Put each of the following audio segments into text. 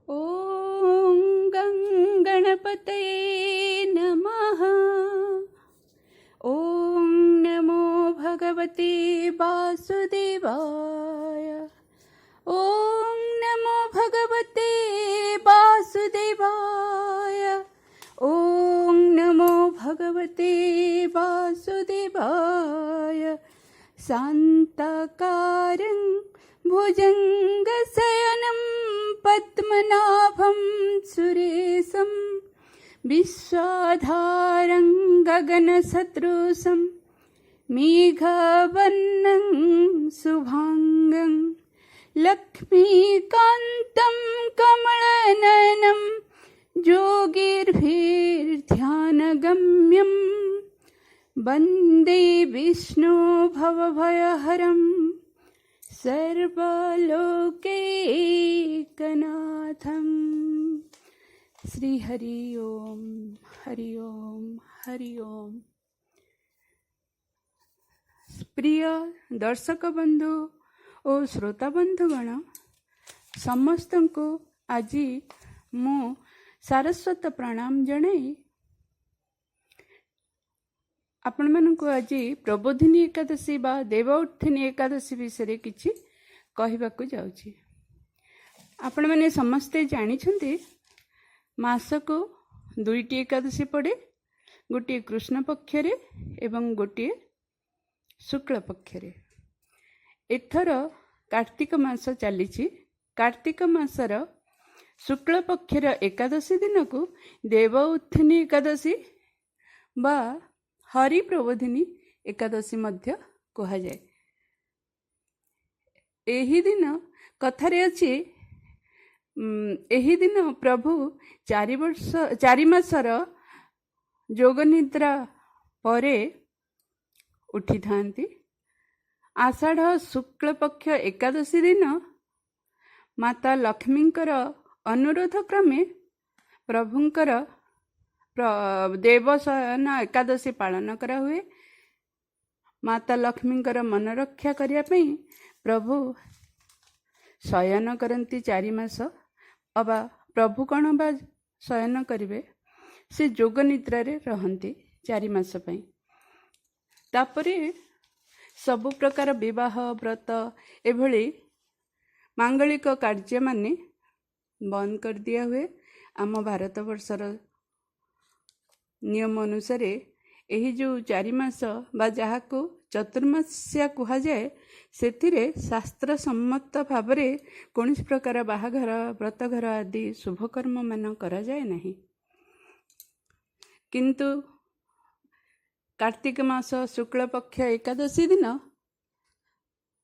ॐ गणपतये नमः। ॐ नमो भगवते वासुदेवाय। ॐ नमो भगवते वासुदेवाय। ॐ नमो भगवते वासुदेवाय। शान्ताकारं भुजङ्गशयनं पद्मनाभं सुरेशं विश्वाधारं गगनसदृशं मेघवर्णं शुभाङ्गं लक्ष्मीकान्तं कमलनयनं योगिर्भिर्ध्यानगम्यं वन्दे विष्णु भवभयहरं सर्वलोकैकनाथं। श्री हरि ओम हरि ओम हरि ओम। प्रिय दर्शक बंधु और श्रोता बंधुगण समस्त को आज मु सारस्वत प्रणाम जणाई आपण मानकु आज प्रबोधिनी एकादशी बा देवउत्थिनी एकादशी विषय किछि कहबाकू जाउछि। आपण माने समस्ते जानिछन्ति मासको दुईटी एकादशी पड़े, गोटे कृष्ण पक्षरे एवं गोटे शुक्ल पक्षरे। एथर कार्तिक मास चलीछि। कार्तिक मासर शुक्ल पक्षर एकादशी दिन को देवउत्थिनी एकादशी बा हरि प्रबोधिनी एकादशी मध्य कहा जाए। एही दिन कथारे अछि एही दिन प्रभु 4 मासर जोग निद्रा परे उठी थांती। आषाढ़ शुक्ल पक्ष एकादशी दिन माता लक्ष्मींकर अनुरोध क्रमे प्रभुंकर देवशयन एकादशी पालन करा हुए। माता लक्ष्मींकर मन रक्षा करिया पई प्रभु शयन करती 4 मास। अबा प्रभु कौन बा शयन करिवे, से जोग निद्रारे रहंती 4 मास पई। तापरे सबु प्रकार विवाह व्रत एभली मांगलिक कार्य माने बंद कर दिया हुए। आम भारत वर्षर नियम अनुसार यही जो 4 मास बा जहाको चतुर्मास्या कहा जाए, सेथिरे शास्त्र सम्मत भावरे कौन प्रकार बाहाघर व्रतघर आदि शुभकर्म मान करा जाए नहीं। किंतु कार्तिक मास शुक्ल पक्ष एकादशी दिन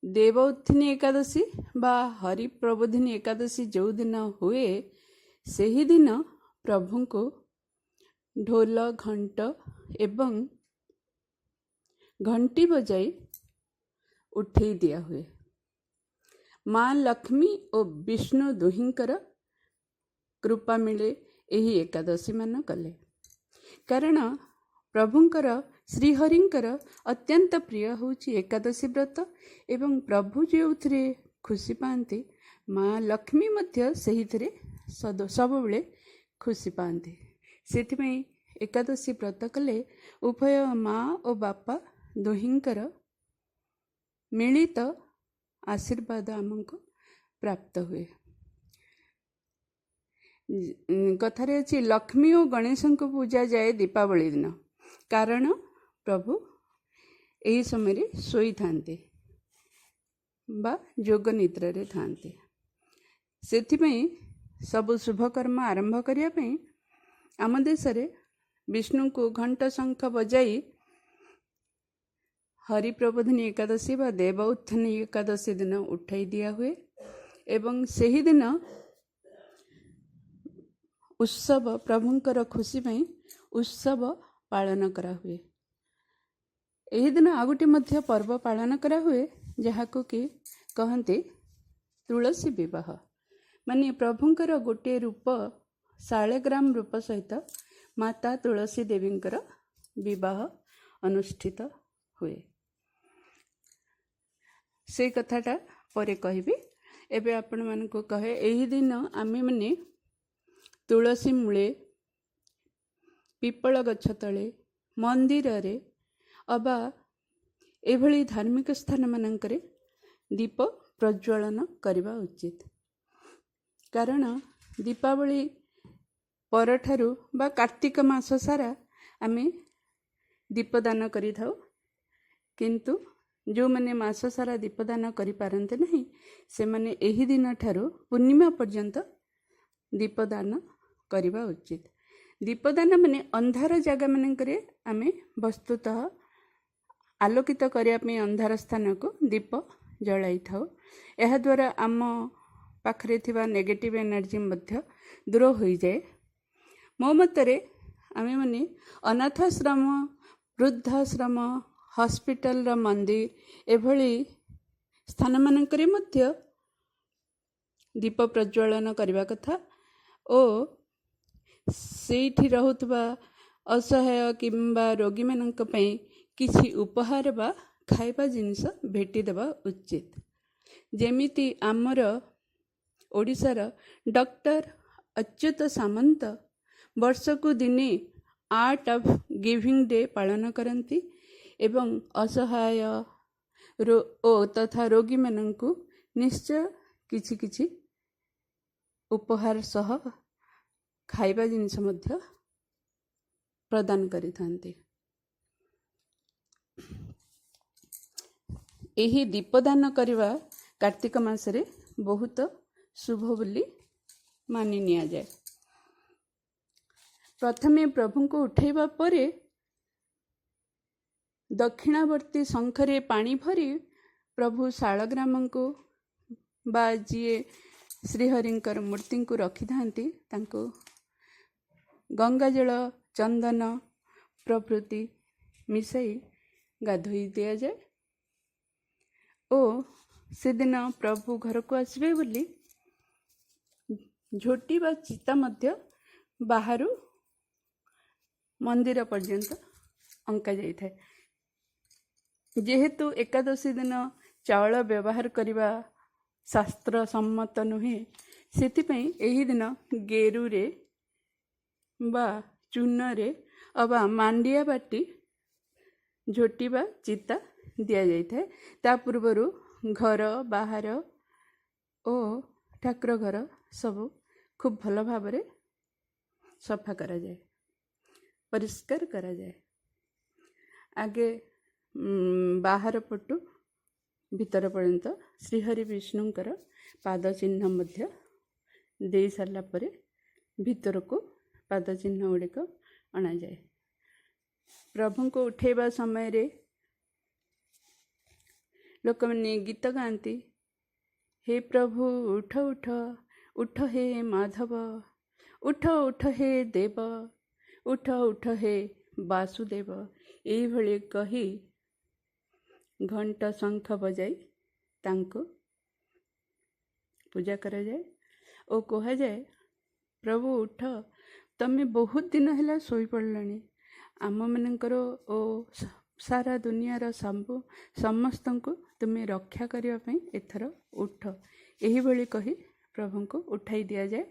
देवउत्थिनी एकादशी बा हरि प्रबोधिनी एकादशी जो दिन हुए, सही दिन प्रभु को ढोल घंट एवं घंटी बजाई उठे दिया हुए। माँ लक्ष्मी और विष्णु दुहिंकर कृपा मिले यही एकादशी मान कले। कारण प्रभुंकर श्रीहरिंकर अत्यंत प्रिय होची एकादशी व्रत एवं प्रभु जो खुशी पाती, माँ लक्ष्मी मध्य सही सब बेले खुशी पाती। सेथिପାଇଁ एकादशी व्रत कले उभय माँ और बापा दुहिंकर मिलित आशीर्वाद आमको प्राप्त हुए। कथारे अछि लक्ष्मी और गणेश को पूजा जाए दीपावली दिन। कारण प्रभु यही समय शोई थांते बा जोग निद्रा रे थांते। सेथिପାଇଁ सब शुभकर्म आरंभ करिया पई आम देश विष्णु को घंट शंख बजाई हरि प्रबोधिनी एकादशी बा देवउत्थिनी एकादशी दिन उठाई दिया हुए। एवं सही दिन उत्सव प्रभुंकर खुशी में उत्सव पालन करा हुए। यही दिन आ गोटे मध्य पर्व पालन करा हुए, जहाको कि कहते तुलसी विवाह। माने प्रभुंकर गोटे रूप शालग्राम रूप सहित माता तुलसी देवींकर विवाह अनुष्ठित हुए। से कथाटा परे कहबी। एबे आपण मानको कहे एही दिन आमे माने ତୁଳସୀ ମୂଳେ, ପିପଳ ଗଛ ତଳେ, ମନ୍ଦିରରେ ଅବା ଏଭଳି ଧାର୍ମିକ ସ୍ଥାନମାନଙ୍କରେ ଦୀପ ପ୍ରଜ୍ୱଳନ କରିବା ଉଚିତ। କାରଣ ଦୀପାବଳି ପରଠାରୁ ବା କାର୍ତ୍ତିକ ମାସ ସାରା ଆମେ ଦୀପଦାନ କରିଥାଉ। କିନ୍ତୁ ଯେଉଁମାନେ ମାସ ସାରା ଦୀପଦାନ କରିପାରନ୍ତି ନାହିଁ, ସେମାନେ ଏହି ଦିନ ଠାରୁ ପୂର୍ଣ୍ଣିମା ପର୍ଯ୍ୟନ୍ତ ଦୀପଦାନ କରିବା ଉଚିତ। ଦୀପଦାନ ମାନେ ଅନ୍ଧାର ଜାଗାମାନଙ୍କରେ ଆମେ ବସ୍ତୁତଃ ଆଲୋକିତ କରିବା ପାଇଁ ଅନ୍ଧାର ସ୍ଥାନକୁ ଦୀପ ଜଳାଇଥାଉ। ଏହାଦ୍ୱାରା ଆମ ପାଖରେ ଥିବା ନେଗେଟିଭ୍ ଏନର୍ଜି ମଧ୍ୟ ଦୂର ହୋଇଯାଏ। ମୋ ମତରେ ଆମେମାନେ ଅନାଥାଶ୍ରମ, ବୃଦ୍ଧାଶ୍ରମ, ହସ୍ପିଟାଲର ମନ୍ଦିର ଏଭଳି ସ୍ଥାନମାନଙ୍କରେ ମଧ୍ୟ ଦୀପ ପ୍ରଜ୍ୱଳନ କରିବା କଥା ଓ ସେଇଠି ରହୁଥିବା ଅସହାୟ କିମ୍ବା ରୋଗୀମାନଙ୍କ ପାଇଁ କିଛି ଉପହାର ବା ଖାଇବା ଜିନିଷ ଭେଟି ଦେବା ଉଚିତ। ଯେମିତି ଆମର ଓଡ଼ିଶାର ଡକ୍ଟର ଅଚ୍ୟୁତ ସାମନ୍ତ ବର୍ଷକୁ ଦିନେ ଆର୍ଟ ଅଫ୍ ଗିଭିଂ ଡେ ପାଳନ କରନ୍ତି ଏବଂ ଅସହାୟ ଓ ତଥା ରୋଗୀମାନଙ୍କୁ ନିଶ୍ଚୟ କିଛି କିଛି ଉପହାର ସହ ଖାଇବା ଜିନିଷ ମଧ୍ୟ ପ୍ରଦାନ କରିଥାନ୍ତି। ଏହି ଦୀପଦାନ କରିବା କାର୍ତ୍ତିକ ମାସରେ ବହୁତ ଶୁଭ ବୋଲି ମାନି ନିଆଯାଏ। ପ୍ରଥମେ ପ୍ରଭୁଙ୍କୁ ଉଠାଇବା ପରେ ଦକ୍ଷିଣାବର୍ତ୍ତୀ ଶଙ୍ଖରେ ପାଣି ଭରି ପ୍ରଭୁ ଶାଳଗ୍ରାମଙ୍କୁ ବା ଯିଏ ଶ୍ରୀହରିଙ୍କର ମୂର୍ତ୍ତିଙ୍କୁ ରଖିଥାନ୍ତି ତାଙ୍କୁ ଗଙ୍ଗାଜଳ, ଚନ୍ଦନ ପ୍ରଭୃତି ମିଶାଇ ଗାଧୋଇ ଦିଆଯାଏ ଓ ସେଦିନ ପ୍ରଭୁ ଘରକୁ ଆସିବେ ବୋଲି ଝୋଟି ବା ଚିତା ମଧ୍ୟ ବାହାରୁ ମନ୍ଦିର ପର୍ଯ୍ୟନ୍ତ ଅଙ୍କା ଯାଇଥାଏ। ଯେହେତୁ ଏକାଦଶୀ ଦିନ ଚାଉଳ ବ୍ୟବହାର କରିବା ଶାସ୍ତ୍ର ସମ୍ମତ ନୁହେଁ, ସେଥିପାଇଁ ଏହି ଦିନ ଗେରୁରେ ବା ଚୂନରେ ଅବା ମାଣ୍ଡିଆ ବାଟି ଝୋଟି ବା ଚିତା ଦିଆଯାଇଥାଏ। ତା ପୂର୍ବରୁ ଘର ବାହାର ଓ ଠାକୁର ଘର ସବୁ ଖୁବ୍ ଭଲ ଭାବରେ ସଫା କରାଯାଏ, ପରିଷ୍କାର କରାଯାଏ। ଆଗେ ବାହାର ପଟୁ ଭିତର ପର୍ଯ୍ୟନ୍ତ ଶ୍ରୀହରି ବିଷ୍ଣୁଙ୍କର ପାଦ ଚିହ୍ନ ମଧ୍ୟ ଦେଇ ସାରିଲା ପରେ ଭିତରକୁ ପାଦ ଚିହ୍ନ ଗୁଡ଼ିକ ଅଣାଯାଏ। ପ୍ରଭୁଙ୍କୁ ଉଠାଇବା ସମୟରେ ଲୋକମାନେ ଗୀତ ଗାଆନ୍ତି, ହେ ପ୍ରଭୁ ଉଠ ଉଠ, ଉଠ ହେ ମାଧବ, ଉଠ ଉଠ ହେ ଦେବ, ଉଠ ଉଠ ହେ ବାସୁଦେବ। ଏଇଭଳି କହି ଘଣ୍ଟ ଶଙ୍ଖ ବଜାଇ ତାଙ୍କୁ ପୂଜା କରାଯାଏ ଓ କୁହାଯାଏ, ପ୍ରଭୁ ଉଠ, ତମେ ବହୁତ ଦିନ ହେଲା ଶୋଇପଡ଼ିଲଣି। ଆମମାନଙ୍କର ଓ ସାରା ଦୁନିଆର ସମସ୍ତଙ୍କୁ ତୁମେ ରକ୍ଷା କରିବା ପାଇଁ ଏଥର ଉଠ। ଏହିଭଳି କହି ପ୍ରଭୁଙ୍କୁ ଉଠାଇ ଦିଆଯାଏ।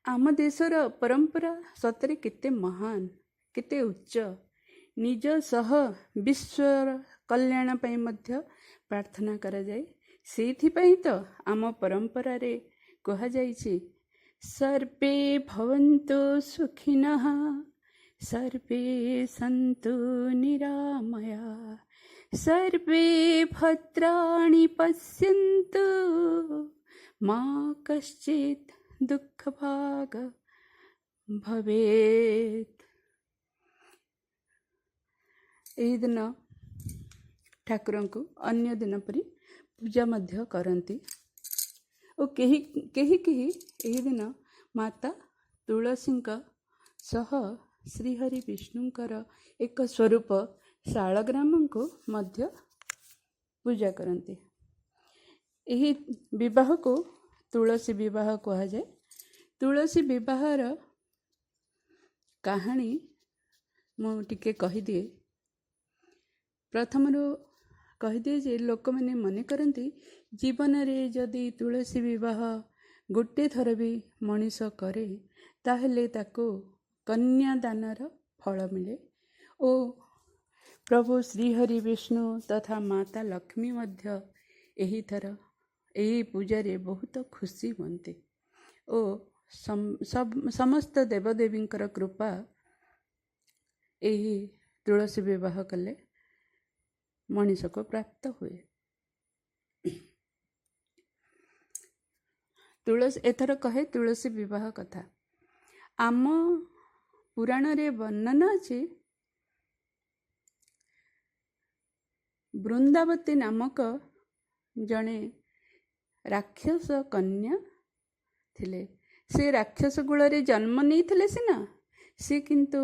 ଆମ ଦେଶର ପରମ୍ପରା ସତରେ କେତେ ମହାନ, କେତେ ଉଚ୍ଚ। ନିଜ ସହ ବିଶ୍ୱର କଲ୍ୟାଣ ପାଇଁ ମଧ୍ୟ ପ୍ରାର୍ଥନା କରାଯାଏ। ସେଇଥିପାଇଁ ତ ଆମ ପରମ୍ପରାରେ କୁହାଯାଇଛି, ସର୍ବେ ଭବନ୍ତୁ ସୁଖିନଃ, ସର୍ବେ ସନ୍ତୁ ନିରାମୟା, ସର୍ବେ ଭଦ୍ରାଣି ପଶ୍ୟନ୍ତୁ, ମା କଶ୍ଚିତ୍ ଦୁଃଖ ଭାଗ ଭବେତ୍। ଏହି ଦିନ ଠାକୁରଙ୍କୁ ଅନ୍ୟ ଦିନ ପରି ପୂଜା ମଧ୍ୟ କରନ୍ତି ଓ କେହି ଏହି ଦିନ ମାତା ତୁଳସୀଙ୍କ ସହ ଶ୍ରୀହରି ବିଷ୍ଣୁଙ୍କର ଏକ ସ୍ୱରୂପ ଶାଳଗ୍ରାମଙ୍କୁ ମଧ୍ୟ ପୂଜା କରନ୍ତି। ଏହି ବିବାହକୁ ତୁଳସୀ ବିବାହ କୁହାଯାଏ। ତୁଳସୀ ବିବାହର କାହାଣୀ ମୁଁ ଟିକେ କହିଦିଏ। ପ୍ରଥମରୁ କହିଦିଏ ଯେ ଲୋକମାନେ ମନେ କରନ୍ତି ଜୀବନରେ ଯଦି ତୁଳସୀ ବିବାହ गोटे थर भी मनीष करे ताहेले ताको कन्यादानर फल मिले ओ प्रभु श्रीहरि विष्णु तथा माता लक्ष्मी मध्य एही थर एही पूजारे बहुत खुशी हुअन्ते ओ समस्त देवदेवींकर कृपा एही तुलसी विवाह कले मनीष को प्राप्त हुए। तुलसी एथर कहे तुलसी विवाह कथा आम पुराण रे वर्णना अछि वृंदावती नामक जणे राक्षस कन्या थिले। से राक्षस कुल रे जन्म नहीं थिले सिना से किंतु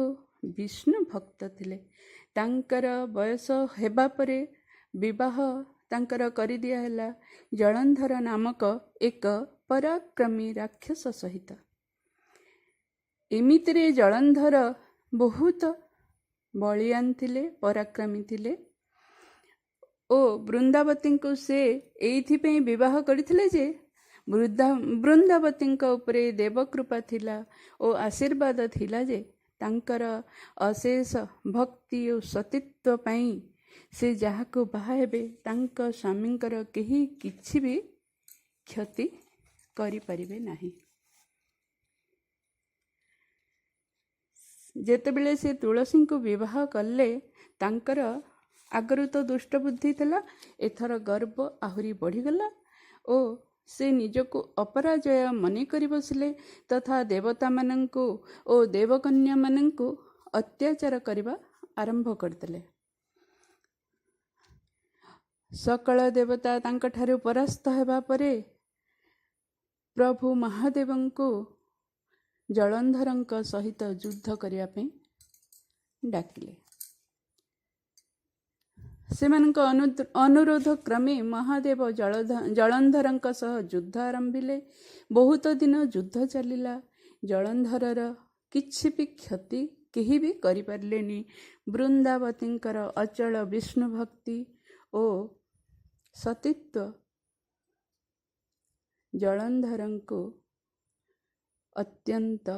विष्णु भक्त थिले। तांकर बयस हेबा परे विवाह तांकर करि दिया हैला जलंधर नामक एक पराक्रमी राक्षस सहित। एमितिरे जलंधर बहुत बलियान थिले पराक्रमी थिले ओ वृंदावती को से एइथिपई विवाह करथिले जे वृंदावती उपरे देवकृपा थिला ओ आशीर्वाद थिला जे तांकर अशेष भक्ति और सतीत्व पाई से जहाको बाहा हेबे तांक स्वामींकर केही किछि भी क्षति करि परिबे नाही। जेतेबेले से तुलसी को विवाह कले तांकर आगरू तो दुष्ट बुद्धि थिला एथर गर्व आहुरी बढ़ीगला ओ से निजको अपराजय मने करि बसिले तथा देवता मानंकु ओ देवकन्या मानंकु अत्याचार करिबा आरंभ करदेले। सकल देवता तांक ठारे परास्त हेबा परे प्रभु महादेवंकु जलंधरंक सहित युद्ध करिया पे डाकिले। सेमानक अनुरोध क्रमे महादेव जलंधरंक सह युद्ध आरंभिले। बहुत दिन युद्ध चलिला। जलंधरर किछि भी क्षति केही भी करि पारलेनी। वृंदावतींकर अचल विष्णु भक्ति ओ सतीत्व जलंधरंको अत्यंत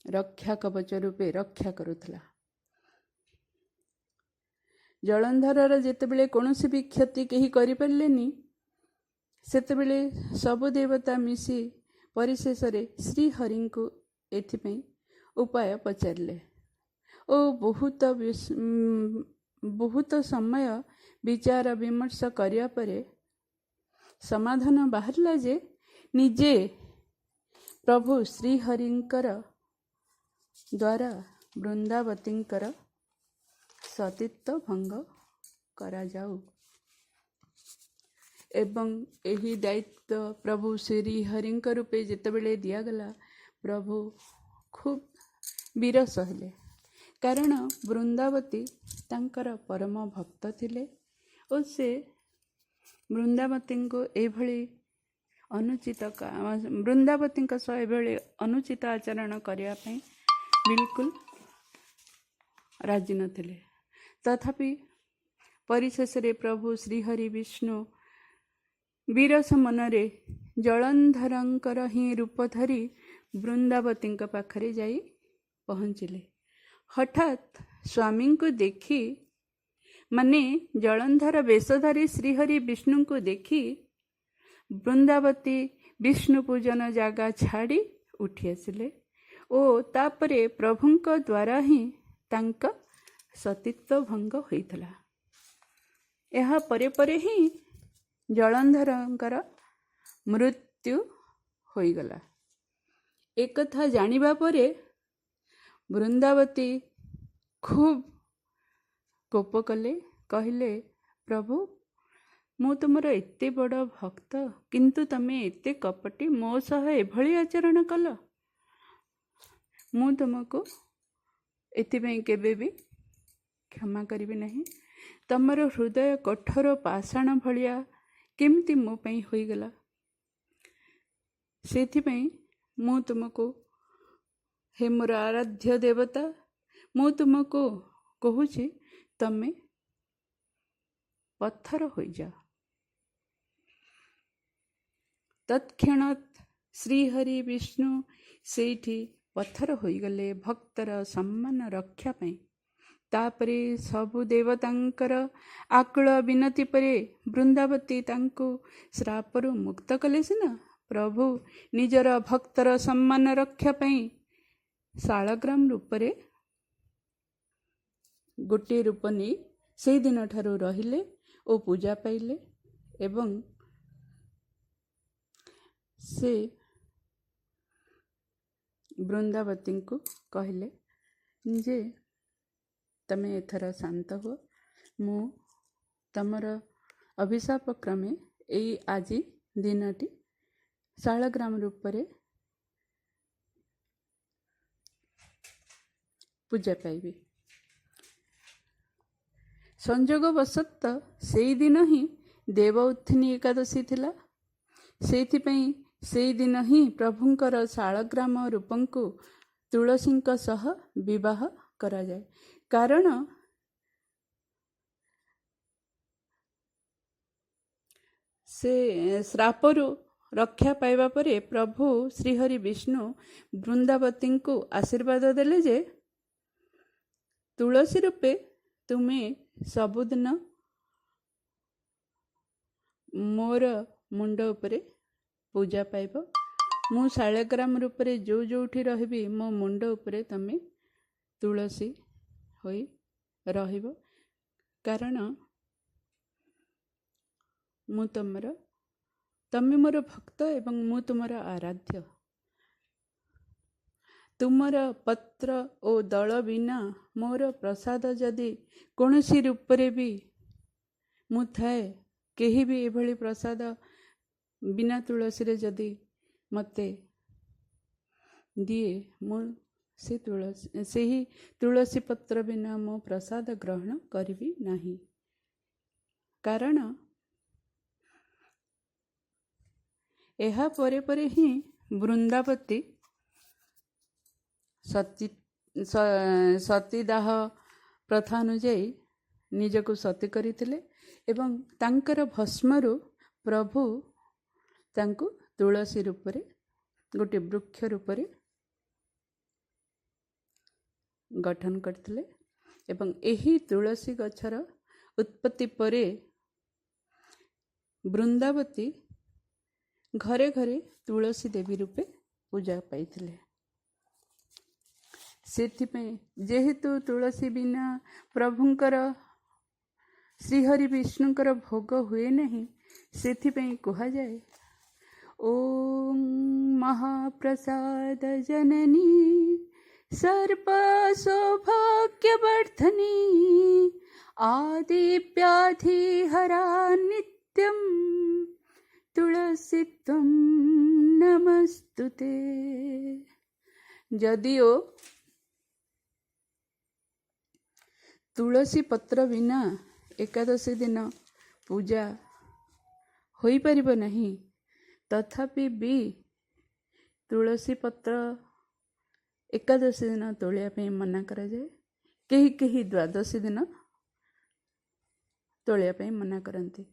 रक्षा कवच रूपे रक्षा करुथला। जलंधरर जेतेबेले कोनोसी भी क्षति केही करि पारलेनी सेतेबेले सब देवता मिसी परिशेष रे श्री हरि को एथिपई उपाय पचारले ओ बहुत समय विचार विमर्श करिया परे समाधान बाहरला जे निजे प्रभु श्री हरिंकर द्वारा वृंदावतींकर सतीत्व भंग करा जाऊ एवं एही दायित्व प्रभु श्री हरिंक रूपे जेतेबेले दियागला प्रभु खूब विरस हेले कारण वृंदावती तांकर परम भक्त थिले और से वृंदावती को एभली अनुचित वृंदावती सह एभली अनुचित आचरण करिया पई बिल्कुल राजी नथिले। तथापि परिशेष रे प्रभु श्रीहरि विष्णु विरस मनरे जलंधरंकर ही रूप धरी वृंदावती पाखरे जाई पहुँचिले। हठात स्वामी को देखी माने जलंधर वेशधारी श्रीहरि विष्णु को देखी वृंदावती विष्णु पूजन जागा छाड़ी उठी आसिले ओ तापरे प्रभुंक द्वारा ही तांका सतीत्व भंग होइथला। एहा परे परे ही जलंधरंकर मृत्यु होइगला। एक कथा जानिबा परे वृंदावती खूब कोप कले कहले प्रभु मु तुमर एते बड़ भक्त किंतु तमे एते कपटी मो सह एभली आचरण कल मु तुमको एथिपई केबे भी क्षमा करिबि नहीं। तमर हृदय कठोर पाषाण भलिया केमती मो पई होइगला सेथिपई मु तुमको हे मोर आराध्य देवता मु तुमको कहूची तमे पत्थर हो जा। ତତ୍କ୍ଷଣାତ୍ ଶ୍ରୀହରି ବିଷ୍ଣୁ ସେଇଠି ପଥର ହୋଇଗଲେ ଭକ୍ତର ସମ୍ମାନ ରକ୍ଷା ପାଇଁ। ତାପରେ ସବୁ ଦେବତାଙ୍କର ଆକୁଳ ବିନତି ପରେ ବୃନ୍ଦାବତୀ ତାଙ୍କୁ ଶ୍ରାପରୁ ମୁକ୍ତ କଲେ ସିନା ପ୍ରଭୁ ନିଜର ଭକ୍ତର ସମ୍ମାନ ରକ୍ଷା ପାଇଁ ଶାଳଗ୍ରାମ ରୂପରେ ଗୋଟିଏ ରୂପ ନେଇ ସେହି ଦିନଠାରୁ ରହିଲେ ଓ ପୂଜା ପାଇଲେ ଏବଂ ସେ ବୃନ୍ଦାବତୀଙ୍କୁ କହିଲେ ଯେ ତମେ ଏଥର ଶାନ୍ତ ହୁଅ, ମୁଁ ତମର ଅଭିଶାପ କ୍ରମେ ଏଇ ଆଜି ଦିନଟି ଶାଳଗ୍ରାମ ରୂପରେ ପୂଜା ପାଇବି। ସଂଯୋଗବଶତଃ ସେଇଦିନ ହିଁ ଦେବଉତ୍ଥିନୀ ଏକାଦଶୀ ଥିଲା। ସେଇଥିପାଇଁ ସେଇଦିନ ହିଁ ପ୍ରଭୁଙ୍କର ଶାଳଗ୍ରାମ ରୂପଙ୍କୁ ତୁଳସୀଙ୍କ ସହ ବିବାହ କରାଯାଏ। କାରଣ ସେ ଶ୍ରାପରୁ ରକ୍ଷା ପାଇବା ପରେ ପ୍ରଭୁ ଶ୍ରୀହରି ବିଷ୍ଣୁ ବୃନ୍ଦାବତୀଙ୍କୁ ଆଶୀର୍ବାଦ ଦେଲେ ଯେ ତୁଳସୀ ରୂପେ ତୁମେ ସବୁଦିନ ମୋର ମୁଣ୍ଡ ଉପରେ ପୂଜା ପାଇବ। ମୁଁ ଶାଳଗ୍ରାମ ରୂପରେ ଯେଉଁଠି ରହିବି ମୋ ମୁଣ୍ଡ ଉପରେ ତମେ ତୁଳସୀ ହୋଇ ରହିବ। କାରଣ ତମେ ମୋର ଭକ୍ତ ଏବଂ ମୁଁ ତୁମର ଆରାଧ୍ୟ। ତୁମର ପତ୍ର ଓ ଦଳ ବିନା ମୋର ପ୍ରସାଦ ଯଦି କୌଣସି ରୂପରେ ବି ମୁଁ ଥାଏ, କେହି ବି ଏଭଳି ପ୍ରସାଦ ବିନା ତୁଳସୀରେ ଯଦି ମୋତେ ଦିଏ, ମୁଁ ସେହି ତୁଳସୀ ପତ୍ର ବିନା ମୁଁ ପ୍ରସାଦ ଗ୍ରହଣ କରିବି ନାହିଁ। କାରଣ ଏହା ପରେ ପରେ ହିଁ ବୃନ୍ଦାବତୀ ସତୀଦାହ ପ୍ରଥା ଅନୁଯାୟୀ ନିଜକୁ ସତୀ କରିଥିଲେ ଏବଂ ତାଙ୍କର ଭସ୍ମରୁ ପ୍ରଭୁ ତାଙ୍କୁ ତୁଳସୀ ରୂପରେ ଗୋଟିଏ ବୃକ୍ଷ ରୂପରେ ଗଠନ କରିଥିଲେ ଏବଂ ଏହି ତୁଳସୀ ଗଛର ଉତ୍ପତ୍ତି ପରେ ବୃନ୍ଦାବତୀ ଘରେ ଘରେ ତୁଳସୀ ଦେବୀ ରୂପେ ପୂଜା ପାଇଥିଲେ। ସେଥିପାଇଁ ଯେହେତୁ ତୁଳସୀ ବିନା ପ୍ରଭୁଙ୍କର ଶ୍ରୀହରି ବିଷ୍ଣୁଙ୍କର ଭୋଗ ହୁଏ ନାହିଁ, ସେଥିପାଇଁ କୁହାଯାଏ ଓಂ ମହାପ୍ରସାଦ ଜନନୀ ସର୍ବ ସୌଭାଗ୍ୟବର୍ଦ୍ଧନୀ ଆଦିବ୍ୟାଧି ହରା ନିତ୍ୟಂ ତୁଳସୀତ୍ୱଂ ନମସ୍ତୁତେ। ଯଦିଓ ତୁଳସୀ ପତ୍ର ବିନା ଏକାଦଶୀ ଦିନ ପୂଜା ହୋଇପାରିବ ନାହିଁ, ତଥାପି ବି ତୁଳସୀ ପତ୍ର ଏକାଦଶୀ ଦିନ ତୋଳିବା ପାଇଁ ମନା କରାଯାଏ। କେହି କେହି ଦ୍ୱାଦଶୀ ଦିନ ତୋଳିବା ପାଇଁ ମନା କରନ୍ତି,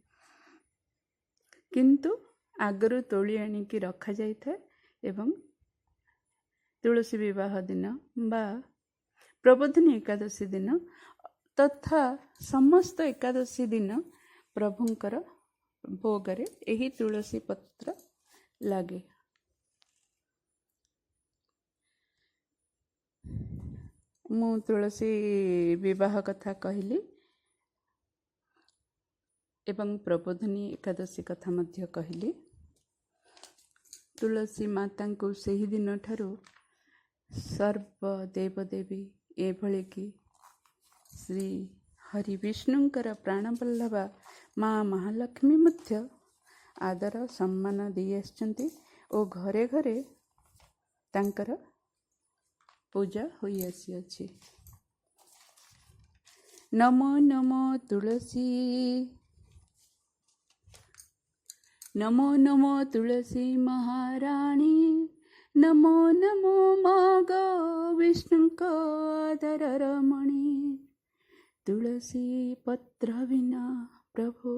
କିନ୍ତୁ ଆଗରୁ ତୋଳି ଆଣିକି ରଖାଯାଇଥାଏ ଏବଂ ତୁଳସୀ ବିବାହ ଦିନ ବା ପ୍ରବୋଧିନୀ ଏକାଦଶୀ ଦିନ ତଥା ସମସ୍ତ ଏକାଦଶୀ ଦିନ ପ୍ରଭୁଙ୍କର ଭୋଗରେ ଏହି ତୁଳସୀ ପତ୍ର ଲାଗେ। ମୁଁ ତୁଳସୀ ବିବାହ କଥା କହିଲି ଏବଂ ପ୍ରବୋଧିନୀ ଏକାଦଶୀ କଥା ମଧ୍ୟ କହିଲି। ତୁଳସୀ ମାତାଙ୍କୁ ସେହି ଦିନଠାରୁ ସର୍ବ ଦେବଦେବୀ ଏଭଳିକି ଶ୍ରୀ ହରି ବିଷ୍ଣୁଙ୍କର ପ୍ରାଣବଲ୍ଲଭା ମା ମହାଲକ୍ଷ୍ମୀ ମଧ୍ୟ ଆଦର ସମ୍ମାନ ଦେଇ ଆସିଛନ୍ତି ଓ ଘରେ ଘରେ ତାଙ୍କର ପୂଜା ହୋଇ ଆସିଅଛି। ନମୋ ନମୋ ତୁଳସୀ, ନମୋ ନମୋ ତୁଳସୀ ମହାରାଣୀ, ନମୋ ନମୋ ମା ଗୋ ବିଷ୍ଣୁଙ୍କ ଆଦରର ମଣି। ତୁଳସୀ ପତ୍ର ବିନା ପ୍ରଭୁ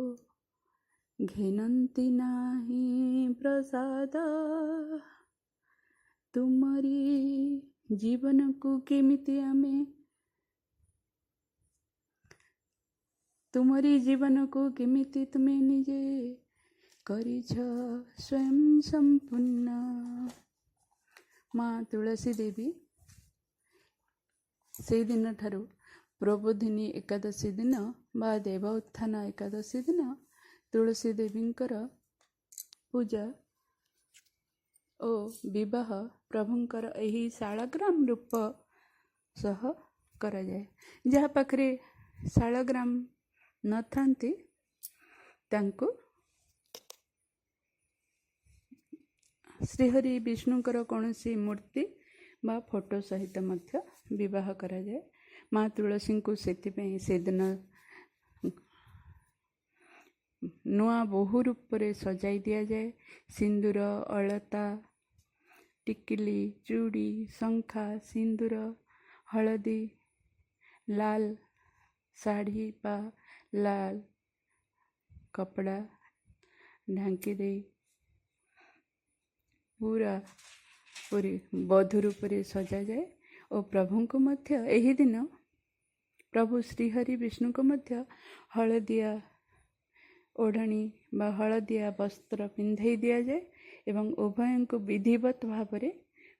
घेनन्ति नाही प्रसाद तुमरी जीवन को केमिति आमे तुमरी जीवन को केमिति तुमे निजे करिछ स्वयं संपूर्ण। माँ तुलसी देवी से दिन ठारू प्रबोधिनी एकादशी दिन बा देव उत्थान एकादशी दिन तुलसी देवींकर पूजा ओ विवाह प्रभुंकर एही शालग्राम रूप सह करा जाए। जहाँ पाखरे शालग्राम न थांती तांको श्रीहरि विष्णुकर कौनसी मूर्ति बा फोटो सहित मध्य विवाह करा जाए। माँ तुलसी को सेतिपई से दिन नुआ बहु रूप रे सजाई दिया जाए। सिंदूर अलता टिकिली चूड़ी शंखा सिंदूर हलदी लाल साड़ी बा लाल कपड़ा ढांकी दे पूरा पूरी बधू रूप रे सजा जाए। और प्रभु को मध्य एही दिन प्रभु श्रीहरि विष्णु को मध्य हलदिया ओढ़णी बा हलदिया वस्त्र पिंधई दिया जाए एवं उभय को विधिवत भाव में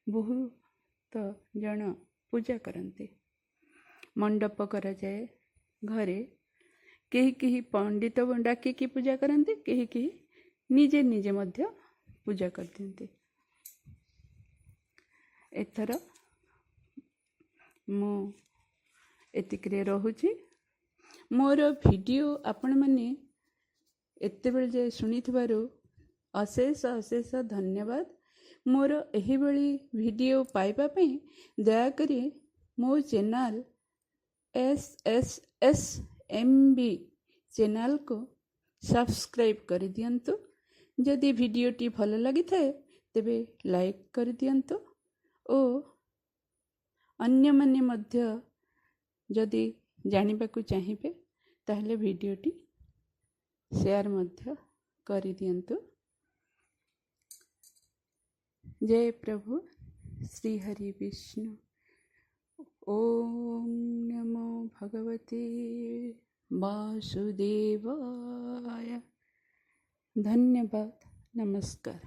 बहुत जन पूजा करते। मंडप करा जाए घरे कहीं कहीं पंडित डाकिकी पूजा करते कहीं कहीं निजे निजे मध्य पूजा कर दियंते। एथर मु एतिकरे रहुची। मोर वीडियो आपण माने एते बेल जे सुनिथिबारु अशेष अशेष धन्यवाद। मोर एही बेली वीडियो पाइबा पई दया करी मो चैनल SSSMB चैनल को सब्सक्राइब कर दियंतु। जदि वीडियोटी भल लगी थाए तेबे लाइक कर दियंतु ओ अन्य माने मध्य जदि जानिबाकु चाहिबे ताहले वीडियोटी शेयर मध्य कर दियंतु। जय प्रभु श्री हरि विष्णु। ओम नमो भगवते वासुदेवाय। धन्यवाद। नमस्कार।